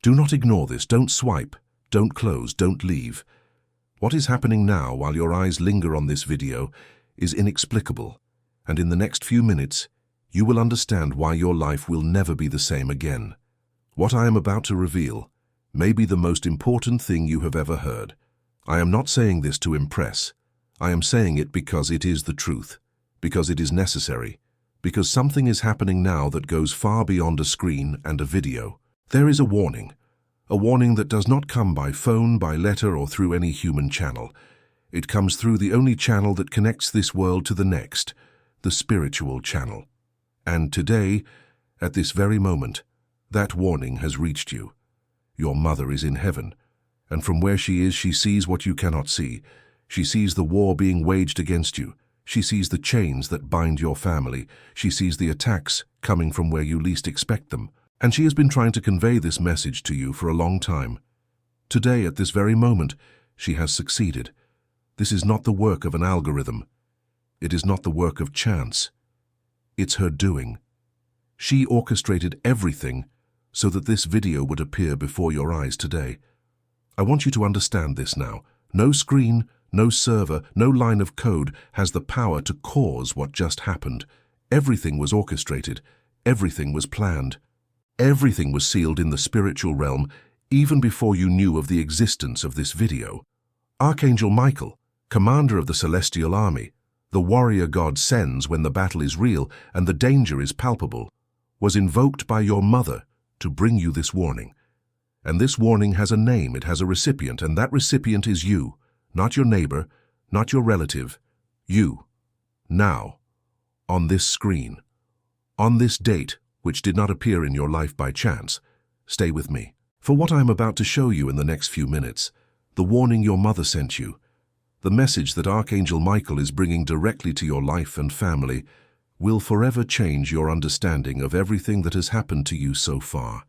Do not ignore this. Don't swipe. Don't close. Don't leave. What is happening now while your eyes linger on this video is inexplicable, and in the next few minutes, you will understand why your life will never be the same again. What I am about to reveal may be the most important thing you have ever heard. I am not saying this to impress. I am saying it because it is the truth, because it is necessary, because something is happening now that goes far beyond a screen and a video. There is a warning that does not come by phone, by letter, or through any human channel. It comes through the only channel that connects this world to the next, the spiritual channel. And today, at this very moment, that warning has reached you. Your mother is in heaven, and from where she is, she sees what you cannot see. She sees the war being waged against you. She sees the chains that bind your family. She sees the attacks coming from where you least expect them. And she has been trying to convey this message to you for a long time. Today, at this very moment, she has succeeded. This is not the work of an algorithm. It is not the work of chance. It's her doing. She orchestrated everything so that this video would appear before your eyes today. I want you to understand this now. No screen, no server, no line of code has the power to cause what just happened. Everything was orchestrated. Everything was planned. Everything was sealed in the spiritual realm even before you knew of the existence of this video. Archangel Michael, commander of the celestial army, the warrior God sends when the battle is real and the danger is palpable, was invoked by your mother to bring you this warning. And this warning has a name, it has a recipient, and that recipient is you, not your neighbor, not your relative, you. Now, on this screen, on this date, which did not appear in your life by chance, stay with me. For what I am about to show you in the next few minutes, the warning your mother sent you, the message that Archangel Michael is bringing directly to your life and family, will forever change your understanding of everything that has happened to you so far.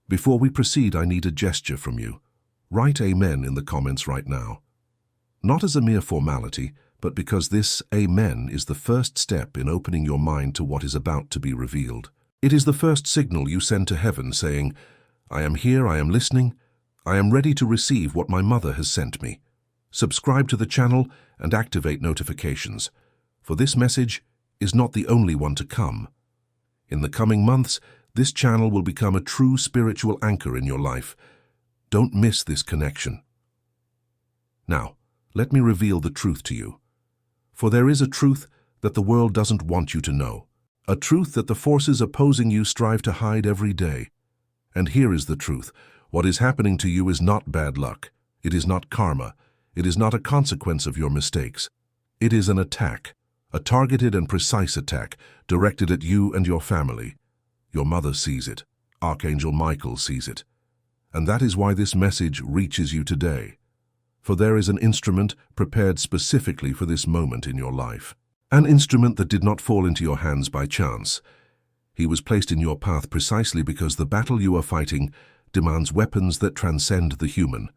Before we proceed, I need a gesture from you. Write Amen in the comments right now. Not as a mere formality, but because this Amen is the first step in opening your mind to what is about to be revealed. It is the first signal you send to heaven saying, I am here, I am listening, I am ready to receive what my mother has sent me. Subscribe to the channel and activate notifications, for this message is not the only one to come. In the coming months, this channel will become a true spiritual anchor in your life. Don't miss this connection. Now, let me reveal the truth to you. For there is a truth that the world doesn't want you to know. A truth that the forces opposing you strive to hide every day. And here is the truth. What is happening to you is not bad luck. It is not karma. It is not a consequence of your mistakes. It is an attack, a targeted and precise attack directed at you and your family. Your mother sees it. Archangel Michael sees it. And that is why this message reaches you today. For there is an instrument prepared specifically for this moment in your life. An instrument that did not fall into your hands by chance. He was placed in your path precisely because the battle you are fighting demands weapons that transcend the human.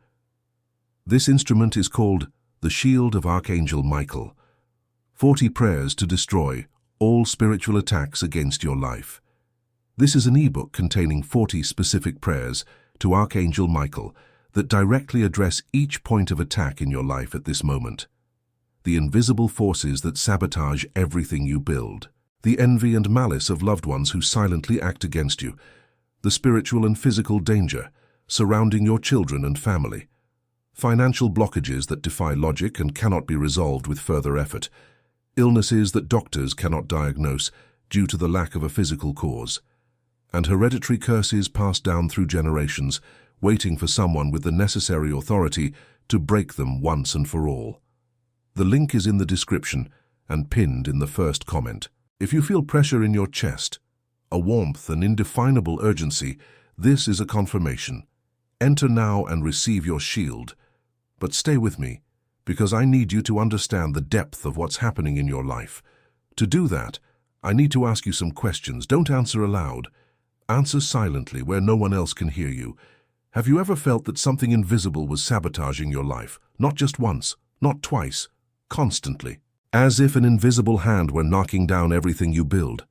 This instrument is called the Shield of Archangel Michael. 40 prayers to destroy all spiritual attacks against your life. This is an ebook containing 40 specific prayers to Archangel Michael that directly address each point of attack in your life at this moment. The invisible forces that sabotage everything you build, the envy and malice of loved ones who silently act against you, the spiritual and physical danger surrounding your children and family, financial blockages that defy logic and cannot be resolved with further effort, illnesses that doctors cannot diagnose due to the lack of a physical cause, and hereditary curses passed down through generations, waiting for someone with the necessary authority to break them once and for all. The link is in the description and pinned in the first comment. If you feel pressure in your chest, a warmth, an indefinable urgency, this is a confirmation. Enter now and receive your shield. But stay with me, because I need you to understand the depth of what's happening in your life. To do that, I need to ask you some questions. Don't answer aloud. Answer silently where no one else can hear you. Have you ever felt that something invisible was sabotaging your life? Not just once, not twice, constantly. As if an invisible hand were knocking down everything you build.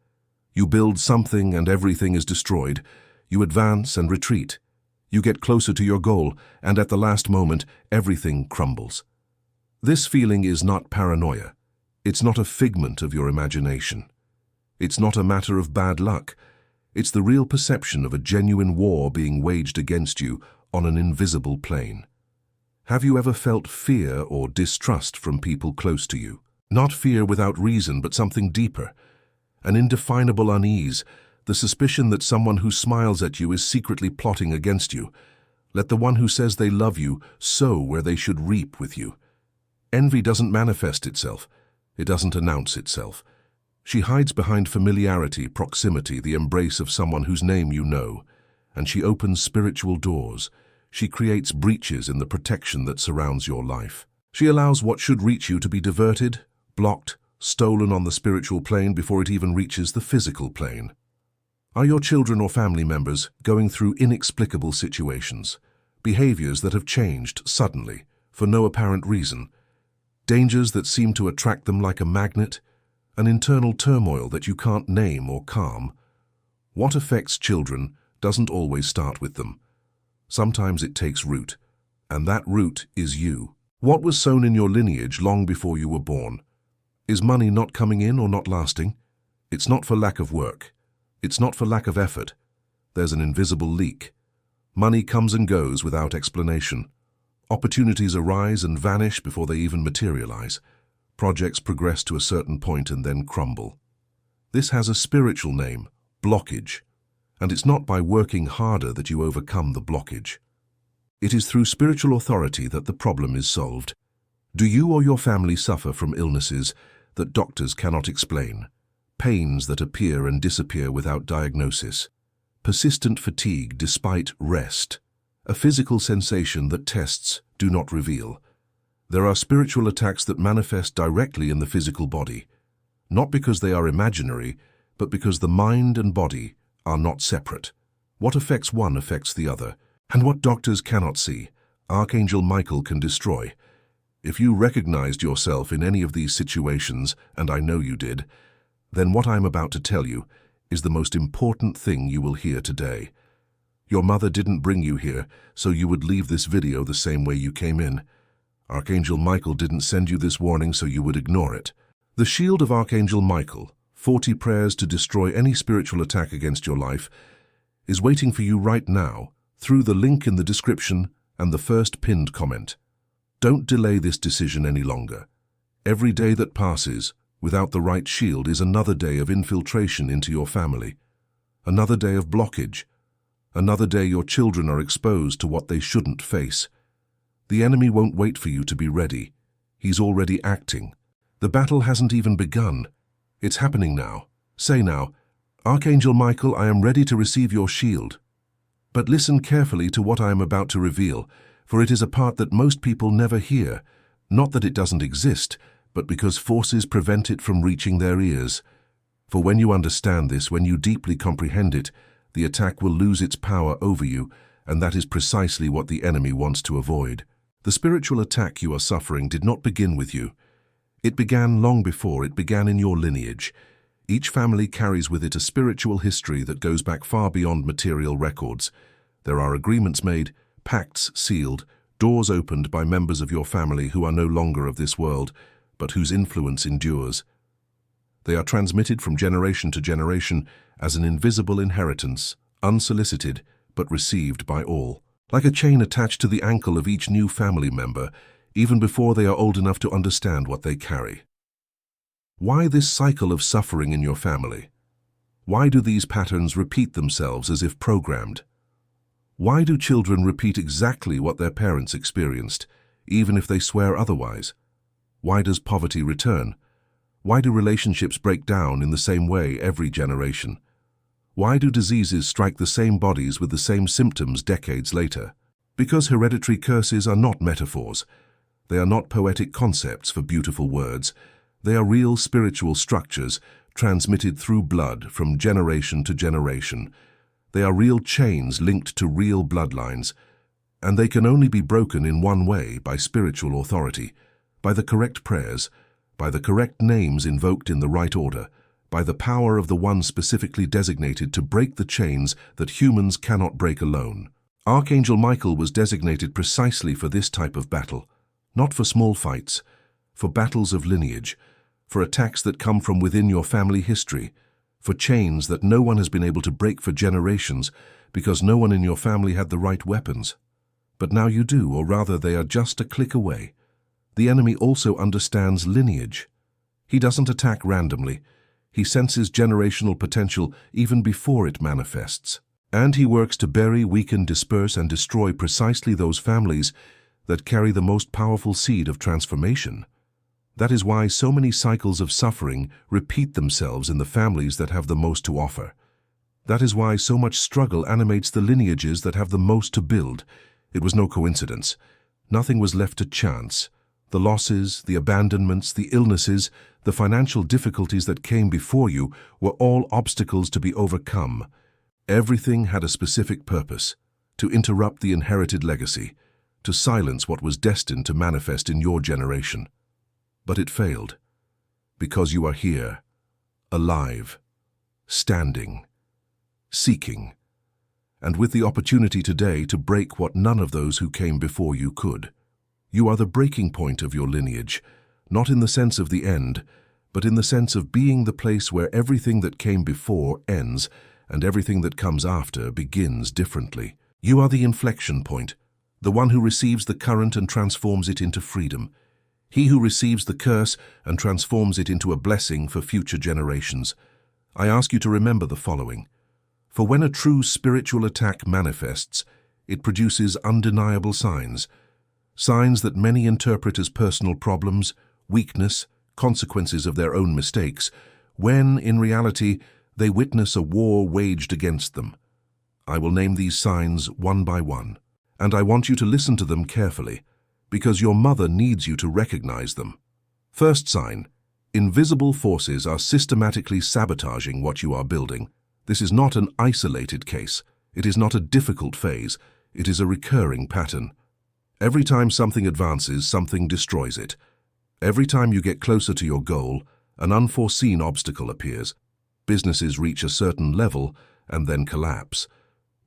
You build something and everything is destroyed. You advance and retreat. You get closer to your goal, and at the last moment, everything crumbles. This feeling is not paranoia. It's not a figment of your imagination. It's not a matter of bad luck. It's the real perception of a genuine war being waged against you on an invisible plane. Have you ever felt fear or distrust from people close to you? Not fear without reason, but something deeper. An indefinable unease, the suspicion that someone who smiles at you is secretly plotting against you. Let the one who says they love you sow where they should reap with you. Envy doesn't manifest itself. It doesn't announce itself. She hides behind familiarity, proximity, the embrace of someone whose name you know. And she opens spiritual doors. She creates breaches in the protection that surrounds your life. She allows what should reach you to be diverted, blocked, stolen on the spiritual plane before it even reaches the physical plane. Are your children or family members going through inexplicable situations, behaviors that have changed suddenly, for no apparent reason, dangers that seem to attract them like a magnet, an internal turmoil that you can't name or calm? What affects children doesn't always start with them. Sometimes it takes root, and that root is you. What was sown in your lineage long before you were born? Is money not coming in or not lasting? It's not for lack of work. It's not for lack of effort. There's an invisible leak. Money comes and goes without explanation. Opportunities arise and vanish before they even materialize. Projects progress to a certain point and then crumble. This has a spiritual name, blockage. And it's not by working harder that you overcome the blockage. It is through spiritual authority that the problem is solved. Do you or your family suffer from illnesses that doctors cannot explain? Pains that appear and disappear without diagnosis? Persistent fatigue despite rest? A physical sensation that tests do not reveal? There are spiritual attacks that manifest directly in the physical body, not because they are imaginary, but because the mind and body are not separate. What affects one affects the other, and what doctors cannot see, Archangel Michael can destroy. If you recognized yourself in any of these situations, and I know you did, then what I'm about to tell you is the most important thing you will hear today. Your mother didn't bring you here, so you would leave this video the same way you came in. Archangel Michael didn't send you this warning so you would ignore it. The shield of Archangel Michael, 40 prayers to destroy any spiritual attack against your life, is waiting for you right now through the link in the description and the first pinned comment. Don't delay this decision any longer. Every day that passes without the right shield is another day of infiltration into your family, another day of blockage, another day your children are exposed to what they shouldn't face. The enemy won't wait for you to be ready. He's already acting. The battle hasn't even begun. It's happening now. Say now, Archangel Michael, I am ready to receive your shield. But listen carefully to what I am about to reveal, for it is a part that most people never hear, not that it doesn't exist, but because forces prevent it from reaching their ears. For when you understand this, when you deeply comprehend it, the attack will lose its power over you, and that is precisely what the enemy wants to avoid. The spiritual attack you are suffering did not begin with you. It began long before. It began in your lineage. Each family carries with it a spiritual history that goes back far beyond material records. There are agreements made, pacts sealed, doors opened by members of your family who are no longer of this world, but whose influence endures. They are transmitted from generation to generation as an invisible inheritance, unsolicited, but received by all. Like a chain attached to the ankle of each new family member, even before they are old enough to understand what they carry. Why this cycle of suffering in your family? Why do these patterns repeat themselves as if programmed? Why do children repeat exactly what their parents experienced, even if they swear otherwise? Why does poverty return? Why do relationships break down in the same way every generation? Why do diseases strike the same bodies with the same symptoms decades later? Because hereditary curses are not metaphors. They are not poetic concepts for beautiful words. They are real spiritual structures transmitted through blood from generation to generation. They are real chains linked to real bloodlines, and they can only be broken in one way, by spiritual authority, by the correct prayers, by the correct names invoked in the right order, by the power of the one specifically designated to break the chains that humans cannot break alone. Archangel Michael was designated precisely for this type of battle, not for small fights, for battles of lineage, for attacks that come from within your family history, for chains that no one has been able to break for generations because no one in your family had the right weapons. But now you do, or rather they are just a click away. The enemy also understands lineage. He doesn't attack randomly. He senses generational potential even before it manifests. And he works to bury, weaken, disperse, and destroy precisely those families that carry the most powerful seed of transformation. That is why so many cycles of suffering repeat themselves in the families that have the most to offer. That is why so much struggle animates the lineages that have the most to build. It was no coincidence. Nothing was left to chance. The losses, the abandonments, the illnesses, the financial difficulties that came before you were all obstacles to be overcome. Everything had a specific purpose: to interrupt the inherited legacy, to silence what was destined to manifest in your generation. But it failed, because you are here, alive, standing, seeking, and with the opportunity today to break what none of those who came before you could. You are the breaking point of your lineage, not in the sense of the end, but in the sense of being the place where everything that came before ends and everything that comes after begins differently. You are the inflection point, the one who receives the current and transforms it into freedom. He who receives the curse and transforms it into a blessing for future generations. I ask you to remember the following. For when a true spiritual attack manifests, it produces undeniable signs. Signs that many interpret as personal problems, weakness, consequences of their own mistakes, when, in reality, they witness a war waged against them. I will name these signs one by one, and I want you to listen to them carefully, because your mother needs you to recognize them. First sign: invisible forces are systematically sabotaging what you are building. This is not an isolated case. It is not a difficult phase. It is a recurring pattern. Every time something advances, something destroys it. Every time you get closer to your goal, an unforeseen obstacle appears. Businesses reach a certain level and then collapse.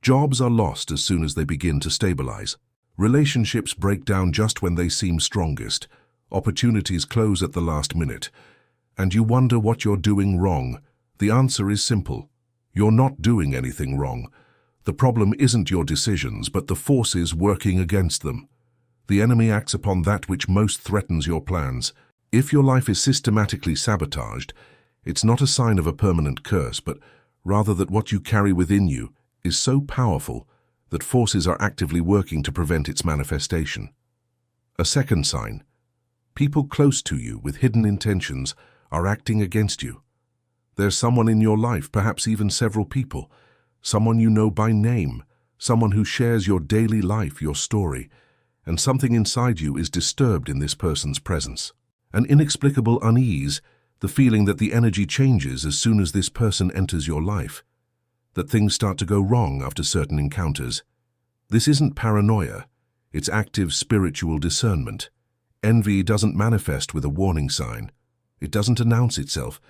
Jobs are lost as soon as they begin to stabilize. Relationships break down just when they seem strongest. Opportunities close at the last minute. And you wonder what you're doing wrong. The answer is simple. You're not doing anything wrong. The problem isn't your decisions, but the forces working against them. The enemy acts upon that which most threatens your plans. If your life is systematically sabotaged, it's not a sign of a permanent curse, but rather that what you carry within you is so powerful that forces are actively working to prevent its manifestation. A second sign: people close to you with hidden intentions are acting against you. There's someone in your life, perhaps even several people, someone you know by name, someone who shares your daily life, your story, and something inside you is disturbed in this person's presence. An inexplicable unease, the feeling that the energy changes as soon as this person enters your life, that things start to go wrong after certain encounters. This isn't paranoia, it's active spiritual discernment. Envy doesn't manifest with a warning sign. It doesn't announce itself.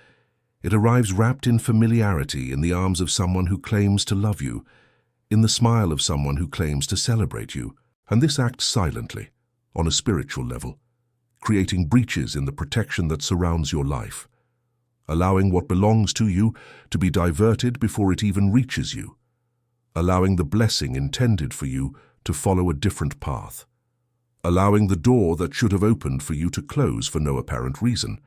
It arrives wrapped in familiarity in the arms of someone who claims to love you, in the smile of someone who claims to celebrate you. And this acts silently, on a spiritual level, creating breaches in the protection that surrounds your life, allowing what belongs to you to be diverted before it even reaches you, allowing the blessing intended for you to follow a different path, allowing the door that should have opened for you to close for no apparent reason.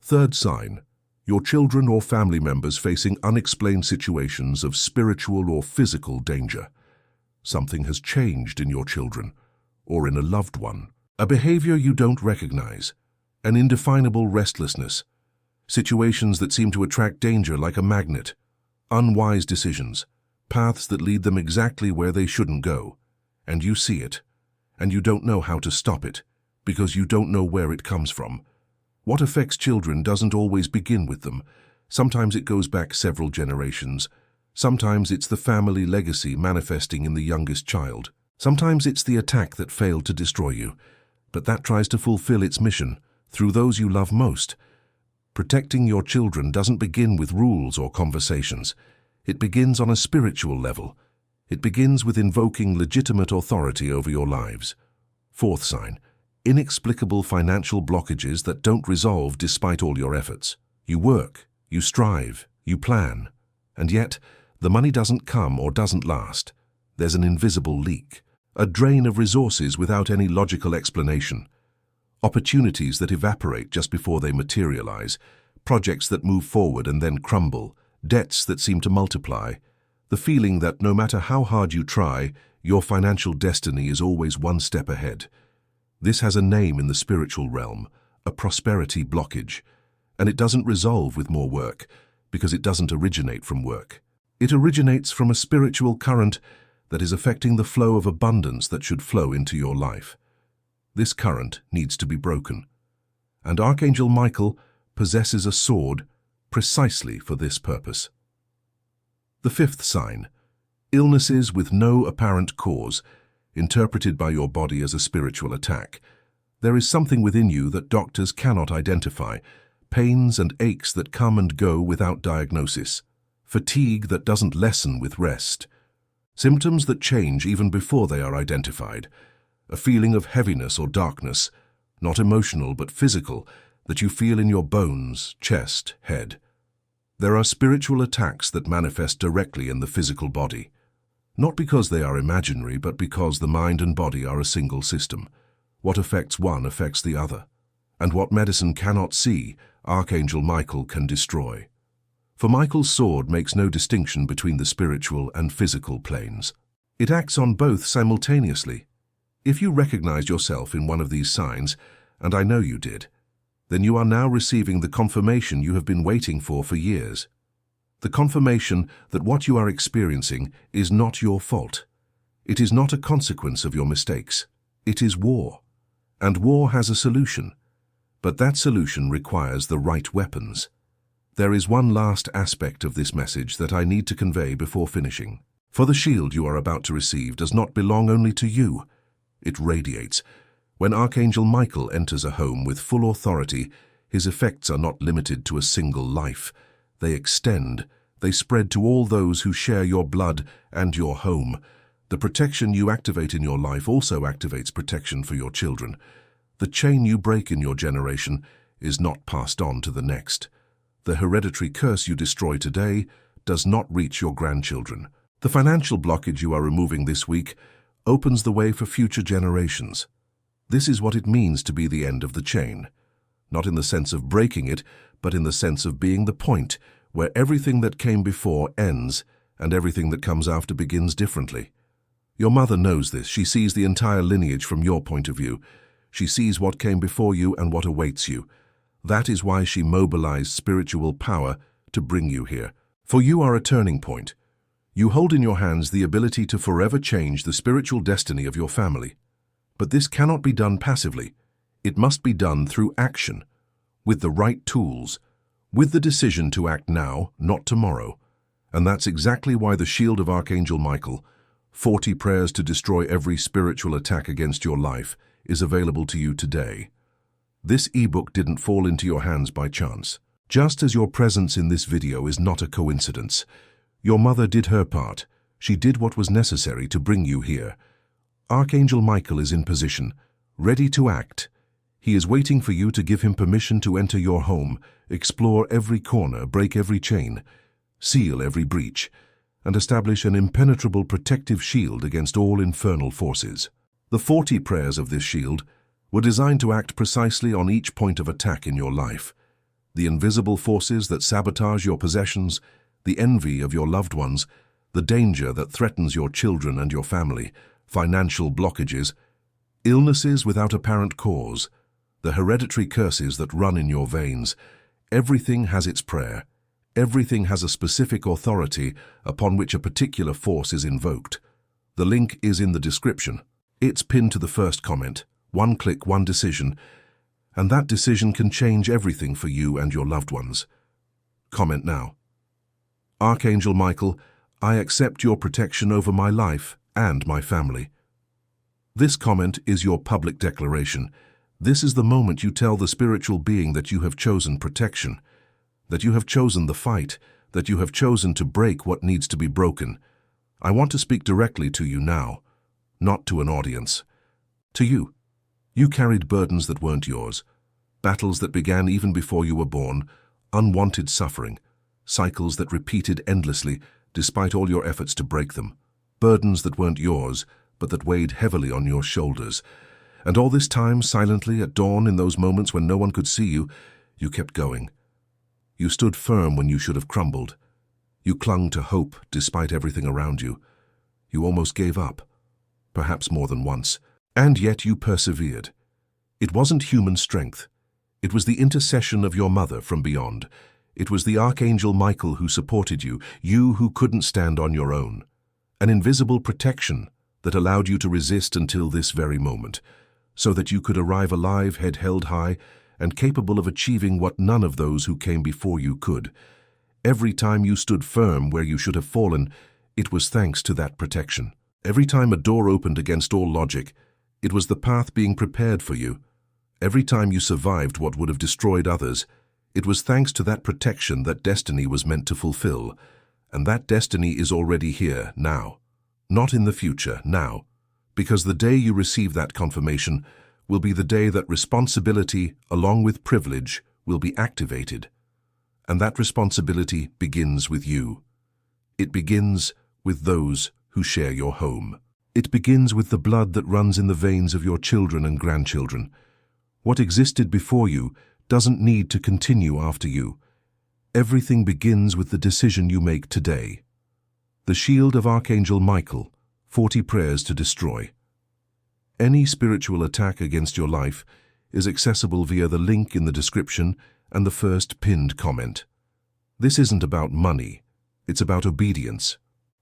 Third sign: your children or family members facing unexplained situations of spiritual or physical danger. Something has changed in your children, or in a loved one. A behavior you don't recognize, an indefinable restlessness, situations that seem to attract danger like a magnet, unwise decisions, paths that lead them exactly where they shouldn't go, and you see it, and you don't know how to stop it, because you don't know where it comes from. What affects children doesn't always begin with them. Sometimes it goes back several generations. Sometimes it's the family legacy manifesting in the youngest child. Sometimes it's the attack that failed to destroy you, but that tries to fulfill its mission through those you love most. Protecting your children doesn't begin with rules or conversations. It begins on a spiritual level. It begins with invoking legitimate authority over your lives. Fourth sign, inexplicable financial blockages that don't resolve despite all your efforts. You work, you strive, you plan, and yet the money doesn't come or doesn't last. There's an invisible leak, a drain of resources without any logical explanation. Opportunities that evaporate just before they materialize, projects that move forward and then crumble, debts that seem to multiply. The feeling that no matter how hard you try, your financial destiny is always one step ahead. This has a name in the spiritual realm, a prosperity blockage, and it doesn't resolve with more work because it doesn't originate from work. It originates from a spiritual current that is affecting the flow of abundance that should flow into your life. This current needs to be broken, and Archangel Michael possesses a sword precisely for this purpose. The fifth sign, illnesses with no apparent cause, interpreted by your body as a spiritual attack. There is something within you that doctors cannot identify, pains and aches that come and go without diagnosis, fatigue that doesn't lessen with rest, symptoms that change even before they are identified, a feeling of heaviness or darkness, not emotional but physical, that you feel in your bones, chest, head. There are spiritual attacks that manifest directly in the physical body, not because they are imaginary, but because the mind and body are a single system. What affects one affects the other, and what medicine cannot see, Archangel Michael can destroy. For Michael's sword makes no distinction between the spiritual and physical planes. It acts on both simultaneously. If you recognize yourself in one of these signs, and I know you did, then you are now receiving the confirmation you have been waiting for years. The confirmation that what you are experiencing is not your fault. It is not a consequence of your mistakes. It is war. And war has a solution. But that solution requires the right weapons. There is one last aspect of this message that I need to convey before finishing. For the shield you are about to receive does not belong only to you. It radiates. When Archangel Michael enters a home with full authority, his effects are not limited to a single life. They extend. They spread to all those who share your blood and your home. The protection you activate in your life also activates protection for your children. The chain you break in your generation is not passed on to the next. The hereditary curse you destroy today does not reach your grandchildren. The financial blockage you are removing this week opens the way for future generations. This is what it means to be the end of the chain. Not in the sense of breaking it, but in the sense of being the point where everything that came before ends and everything that comes after begins differently. Your mother knows this. She sees the entire lineage from your point of view. She sees what came before you and what awaits you. That is why she mobilized spiritual power to bring you here. For you are a turning point. You hold in your hands the ability to forever change the spiritual destiny of your family. But this cannot be done passively. It must be done through action, with the right tools, with the decision to act now, not tomorrow. And that's exactly why the shield of Archangel Michael, 40 prayers to destroy every spiritual attack against your life, is available to you today. This ebook didn't fall into your hands by chance. Just as your presence in this video is not a coincidence, your mother did her part. She did what was necessary to bring you here. Archangel Michael is in position, ready to act. He is waiting for you to give him permission to enter your home, explore every corner, break every chain, seal every breach, and establish an impenetrable protective shield against all infernal forces. The 40 prayers of this shield were designed to act precisely on each point of attack in your life. The invisible forces that sabotage your possessions, the envy of your loved ones, the danger that threatens your children and your family, financial blockages, illnesses without apparent cause, the hereditary curses that run in your veins. Everything has its prayer. Everything has a specific authority upon which a particular force is invoked. The link is in the description. It's pinned to the first comment. One click, one decision, and that decision can change everything for you and your loved ones. Comment now. Archangel Michael, I accept your protection over my life and my family. This comment is your public declaration. This is the moment you tell the spiritual being that you have chosen protection, that you have chosen the fight, that you have chosen to break what needs to be broken. I want to speak directly to you now, not to an audience. To you. You carried burdens that weren't yours, battles that began even before you were born, unwanted suffering, cycles that repeated endlessly despite all your efforts to break them, burdens that weren't yours, but that weighed heavily on your shoulders. And all this time, silently, at dawn, in those moments when no one could see you, you kept going. You stood firm when you should have crumbled. You clung to hope despite everything around you. You almost gave up, perhaps more than once, and yet you persevered. It wasn't human strength. It was the intercession of your mother from beyond. It was the Archangel Michael who supported you, you who couldn't stand on your own. An invisible protection that allowed you to resist until this very moment, so that you could arrive alive, head held high, and capable of achieving what none of those who came before you could. Every time you stood firm where you should have fallen, it was thanks to that protection. Every time a door opened against all logic, it was the path being prepared for you. Every time you survived what would have destroyed others, it was thanks to that protection that destiny was meant to fulfill. And that destiny is already here, now. Not in the future, now. Because the day you receive that confirmation will be the day that responsibility, along with privilege, will be activated. And that responsibility begins with you. It begins with those who share your home. It begins with the blood that runs in the veins of your children and grandchildren. What existed before you doesn't need to continue after you. Everything begins with the decision you make today. The shield of Archangel Michael, 40 prayers to destroy. Any spiritual attack against your life is accessible via the link in the description and the first pinned comment. This isn't about money, it's about obedience.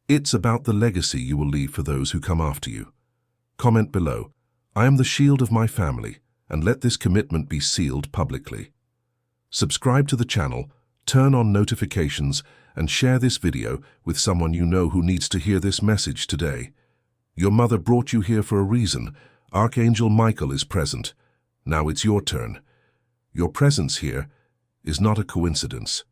It's about the legacy you will leave for those who come after you. Comment below, "I am the shield of my family," and let this commitment be sealed publicly. Subscribe to the channel, turn on notifications, and share this video with someone you know who needs to hear this message today. Your mother brought you here for a reason. Archangel Michael is present. Now it's your turn. Your presence here is not a coincidence.